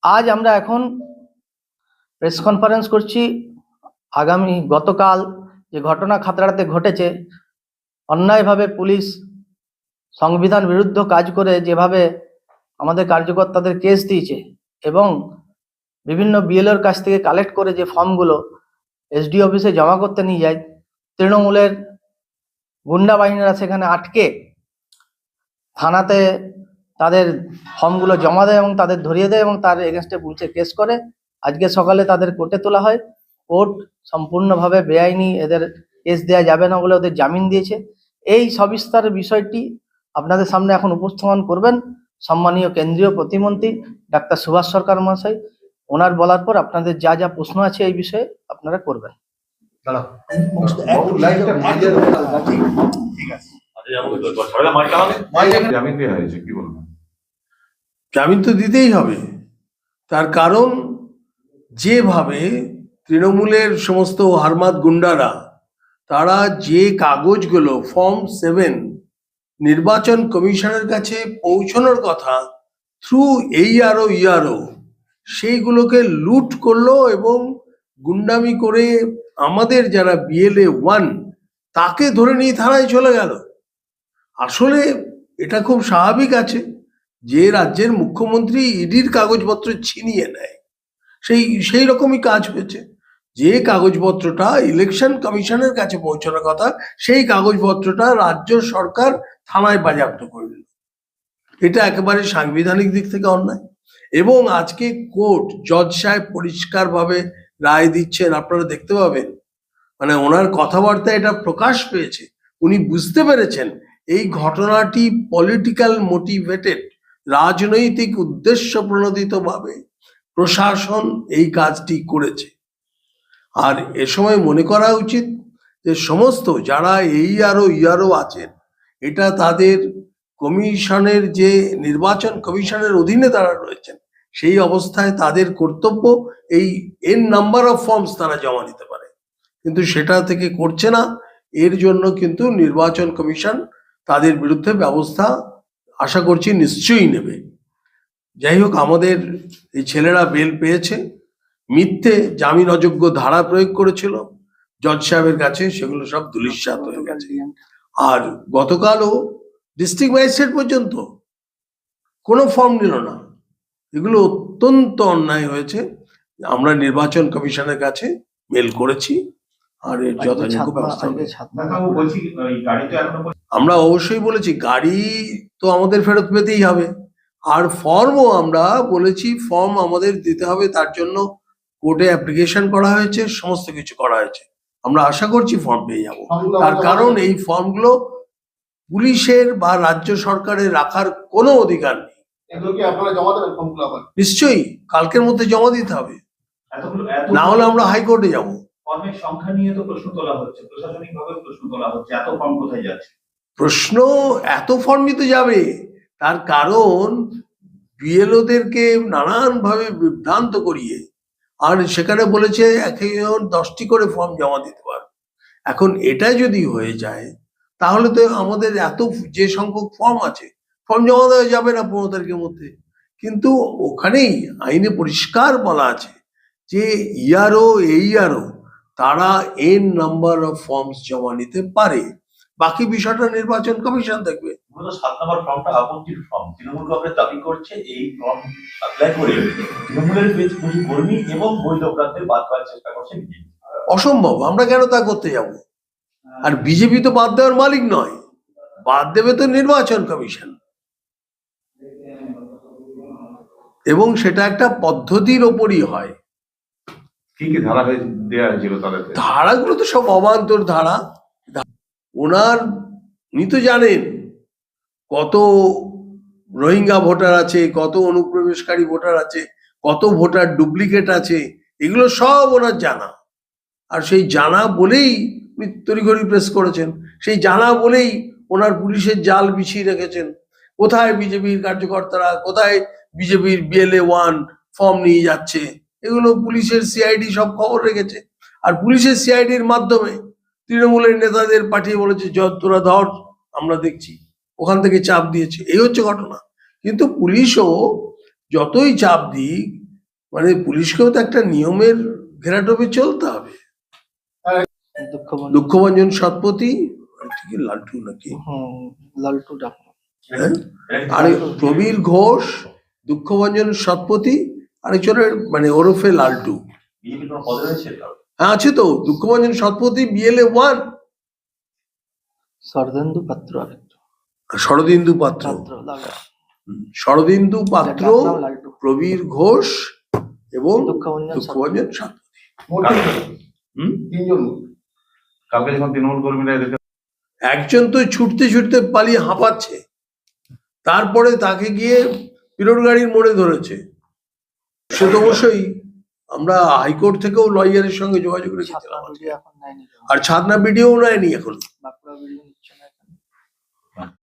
আজ আমরা এখন প্রেস কনফারেন্স করছি গতকাল যে ঘটনা খাতড়াতে ঘটেছে, অন্যায়ভাবে পুলিশ সংবিধান বিরুদ্ধ কাজ করে যেভাবে আমাদের কার্যকর্তাদের কেস দিয়েছে এবং বিভিন্ন বিএলওর কাছ থেকে কালেক্ট করে যে ফর্মগুলো এসডি অফিসে জমা করতে নিয়ে যায়, তৃণমূলের গুন্ডা বাহিনীরা সেখানে আটকে থানাতে তাদের ফর্মগুলো জমা দেয় এবং তাদের ধরিয়ে দেয় এবং তার এগেনস্টে পুলিশে কেস করে। আজকে সকালে তাদের কোর্টে তোলা হয়। কোর্ট সম্পূর্ণভাবে বেআইনি, এদের কেস দেওয়া যাবে না বলে ওদের জামিন দিয়েছে। এই সবিস্তার বিষয়টি আপনাদের সামনে এখন উপস্থাপন করবেন সম্মানীয় কেন্দ্রীয় প্রতিমন্ত্রী ডাক্তার সুভাষ সরকার মহাশয়। ওনার বলার পর আপনাদের যা যা প্রশ্ন আছে এই বিষয়ে আপনারা করবেন। জামিন তো দিতেই হবে, তার কারণ যেভাবে তৃণমূলের সমস্ত হারমাত গুন্ডারা তারা যে কাগজগুলো ফর্ম 7 নির্বাচন কমিশনের কাছে পৌঁছানোর কথা থ্রু ইআরও সেইগুলোকে লুট করলো এবং গুন্ডামি করে আমাদের যারা বিএলএ 1 তাকে ধরে নিয়ে থানায় চলে গেল। আসলে এটা খুব স্বাভাবিক আছে যে রাজ্যের মুখ্যমন্ত্রী ইডির কাগজপত্র ছিনিয়ে নেয়, সেই রকমই কাজ হয়েছে। যে কাগজপত্রটা ইলেকশন কমিশনের কাছে পৌঁছানোর কথা সেই কাগজপত্রটা রাজ্য সরকার থানায় বাজেয়াপ্ত করে দিল। এটা একেবারে সাংবিধানিক দিক থেকে অন্যায়। এবং আজকে কোর্ট জজ সাহেব পরিষ্কারভাবে রায় দিচ্ছেন, আপনারা দেখতে পাবেন, মানে ওনার কথাবার্তা এটা প্রকাশ পেয়েছে। উনি বুঝতে পেরেছেন এই ঘটনাটি পলিটিক্যাল মোটিভেটেড, রাজনৈতিক উদ্দেশ্য প্রণোদিতভাবে প্রশাসন এই কাজটি করেছে। আর এ সময় মনে করা উচিত যে সমস্ত যারা ইআরও আছেন, এটা তাদের কমিশনের যে নির্বাচন কমিশনের অধীনে তারা রয়েছেন, সেই অবস্থায় তাদের কর্তব্য এই এন নাম্বার অফ ফর্মস তারা জমা দিতে পারে, কিন্তু সেটা থেকে করছে না। এর জন্য কিন্তু নির্বাচন কমিশন তাদের বিরুদ্ধে ব্যবস্থা আশা করছি নিশ্চয়ই নেবে। যাই হোক, আমাদের এই ছেলেরা বেল পেয়েছে। মিথ্যে জামিন অযোগ্য ধারা প্রয়োগ করেছিল জজ সাহেবের কাছে, সেগুলো সব ধূলিসাৎ হয়ে গেছে। আর গতকালও ডিস্ট্রিক্ট ম্যাজিস্ট্রেট পর্যন্ত কোনো ফর্ম নিল না। এগুলো অত্যন্ত অন্যায় হয়েছে। আমরা নির্বাচন কমিশনের কাছে মেল করেছি আর এর যথাযোগ্য ব্যবস্থা হবে। আমরা অবশ্যই বলেছি গাড়ি তো আমাদের ফেরত পেতেই হবে, আর ফর্মও আমরা বলেছি ফর্ম আমাদের দিতে হবে। তার জন্য কোর্টে অ্যাপ্লিকেশন করা হয়েছে, সমস্ত কিছু করা হয়েছে। আমরা আশা করছি ফর্ম পেয়ে যাবো। তার কারণ এই ফর্মগুলো পুলিশের বা রাজ্য সরকারের রাখার কোনো অধিকার নেই। নিশ্চয়ই কালকের মধ্যে জমা দিতে হবে, না হলে আমরা হাইকোর্টে যাবো। ফর্মের সংখ্যা নিয়ে তো প্রশ্ন তোলা হচ্ছে, প্রশাসনিকভাবে প্রশ্ন তোলা হচ্ছে, এত ফর্ম কোথায় যাচ্ছে? প্রশ্ন এত ফর্মই তো যাবে, তার কারণ বিএলওদেরকে নানানভাবে বিভ্রান্ত করিয়ে, আর সেখানে বলেছে একজন 10টি করে ফর্ম জমা দিতে পারবে। এখন এটা যদি হয়ে যায় তাহলে তো আমাদের এত যে সংখ্যক ফর্ম আছে, ফর্ম জমা দেওয়া যাবে না 15 তারিখের মধ্যে। কিন্তু ওখানেই আইনে পরিষ্কার বলা আছে যে ইআরও তারা এন নাম্বার অফ ফর্মস জমা নিতে পারে। বাকি বিষয়টা নির্বাচন কমিশন দেখবে। 7 নম্বর ফর্মটা আপত্তির ফর্ম। তৃণমূল কংগ্রেস দাবি করছে এই ফর্ম অ্যাপ্লাই করে তৃণমূলের বেশ কিছু কর্মী এবং বৈধ প্রার্থীদের বাদ দেওয়ার চেষ্টা করছে বিজেপি। অসম্ভব, আমরা কেন তা করতে যাব? আর বিজেপি তো বাদ দেওয়ার মালিক নয়, বাদ দেবে তো নির্বাচন কমিশন, এবং সেটা একটা পদ্ধতির ওপরই হয়। কি কি ধারা দেওয়া হয়েছিল? ধারাগুলো তো সব অবান্তর ধারা। উনি তো জানেন কত রোহিঙ্গা ভোটার আছে, কত অনুপ্রবেশকারী ভোটার আছে, কত ভোটার ডুপ্লিকেট আছে, এগুলো সব ওনার জানা। আর সেই জানা বলেই উনি তড়িঘড়ি প্রেস করেছেন, সেই জানা বলেই ওনার পুলিশের জাল বিছিয়ে রেখেছেন। কোথায় বিজেপির কার্যকর্তারা, কোথায় বিজেপির বিএলএ 1 ফর্ম নিয়ে যাচ্ছে, এগুলো পুলিশের সিআইডি সব খবর রেখেছে। আর পুলিশের সিআইডির মাধ্যমে তৃণমূলের নেতাদের পাঠিয়ে বলেছে তোরা ধর, আমরা দেখছি। ওখান থেকে চাপ দিয়েছে, এই হচ্ছে ঘটনা। কিন্তু পুলিশও যতই চাপ দিক, মানে পুলিশকেও তো একটা নিয়মের ঘেরাটোপে চলতে হবে। দুঃখভঞ্জন সৎপতি, ঠিক লালটু নাকি, লালটু ডাক। হ্যাঁ? আরে প্রবীর ঘোষ, দুঃখভঞ্জন সৎপতি, আরেকজনের মানে ওরফে লালটু। বিজেপি কোনো পদে রয়েছে? হ্যাঁ আছে তো, দুঃখভঞ্জন সৎপতি BLA 1, শরদেন্দু পাত্র আরেকটা। শরদিন্দু পাত্র, লালটু। শরদিন্দু পাত্র, যার নাম লালটু। প্রবীর ঘোষ এবং দুঃখভঞ্জন দুঃখভঞ্জন সৎপতি। কালকে যখন তৃণমূল কর্মীরা এদেরকে একজন তো ছুটতে ছুটতে পালিয়ে হাঁপাচ্ছে, তারপরে তাকে গিয়ে পিরোর গাড়ির মোড়ে ধরেছে। সে তো অবশ্যই আমরা হাইকোর্ট থেকেও লয়ারের সঙ্গে যোগাযোগ রেখেছিলাম, ছাত্রা ভিডিও এখন নেয়নি, আর ছাতনা ভিডিও নেয়নি এখন। বাঁকুড়া ভিডিও নিচ্ছে না এখন।